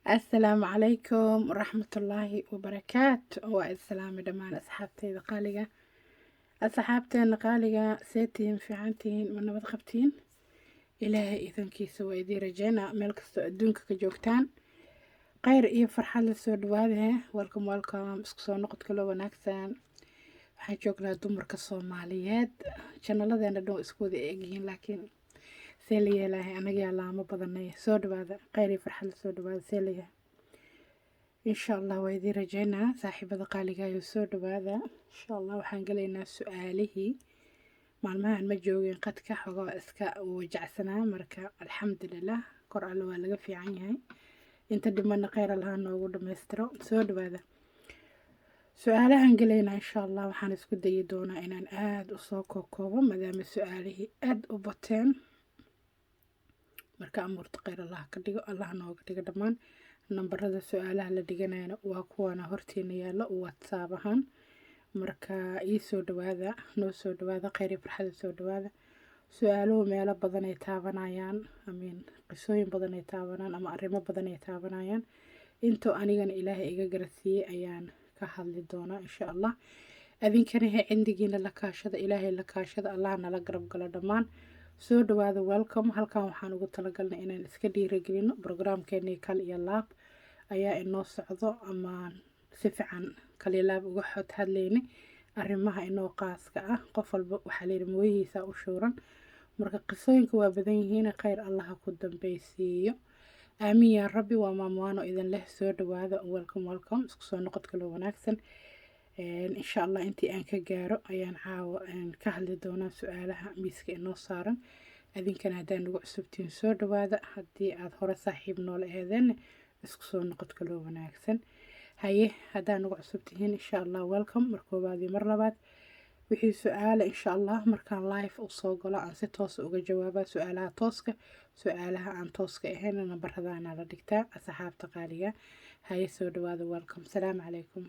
السلام عليكم ورحمة الله وبركاته والسلام دمان أصحابتي قالقة أصحابتي قالقة سيتين في عنتين من نبض خبتين إلهي إذن كيسو ويدي رجينا ملك الدونك كجوكتان غير إيه فرحة للسود وهذه والكم اسكسو نقط كلو وناكسان waxaan joognaa dumarka Soomaaliyeed channeladeena dhow iskuwada eegyihiin laakiin see la yeelahay anaga yaa laamo badanay soo dhawaada qayri farxad soo dhawaada see la yahay insha Allah waa idin rajaynaa saaxiibada qaaliga ayu soo dhawaada insha Allah waxaan galaynaa su'aalihii maalmahan ma joogin qadka xogaa iska wajacsanaa marka alxamdulillah kor alla waa laga fiican yahay inta dhimana khayr Allah noogu dhameystiro soo dhawaada su'aalahan galayna insha Allah waxaan isku dayi doonaa inaan aad u soo koobo maadaama su'aalihii aad u bateen marka amuurta khayr Allah ka dhigo Allah nooga dhigo dhammaan nambarada su'aalaha la dhiganayna waa kuwana hortiina yaalo WhatsApp ahaan marka ii soo dhawaada noo soo dhawaada khayr farxad soo dhawaada su'aaluhu meelo badan ay taabanayaan qisooyin badan ay taabanaan ama arrimo badan ay taabanayaan inta anigana Ilaahay iga garsiiyay ayaan ka hadli doona insha Allah adinkana cindigiina la kaashada Ilaahay la kaashada Allah nala garab galo dhamaan soo dhawaada welcome halkan waxaan ugu talagalnay inaan iska dhiirigelino barnaamijkeena kal iyo laab ayaa inoo socdo ama si fiican kal iyo laab uga xod hadlayna arrimaha inoo qaaska ah qof walba waxa leeyahay mooyihiisa u shuuran marka qisooyinka waa badan yihiin khayr Allah ku dambaysiiyo آمين يا ربي وماموانو إذن له سود وهذا welcome سكسو نقط كله وناكسن إن شاء الله أنتي أنك جارو أيان عاو أن كهل دونا سؤالها ميسك إنه صارن أذن كان هذا نوع سبتين سود وهذا هدي أظهر صاحب نول هذن سكسو نقط كله وناكسن هاي هذا نوع سبتين إن شاء الله welcome مركوب هذه مرة بعد wixii su'aal insha Allah markaan live u soo galo aan si toos uga jawaaba su'aalaha tooska su'aalaha aan tooska ahayn nambarada aan la dhigtaa asxaabta qaaliga hay soo dhawaada welcome salaam calaykum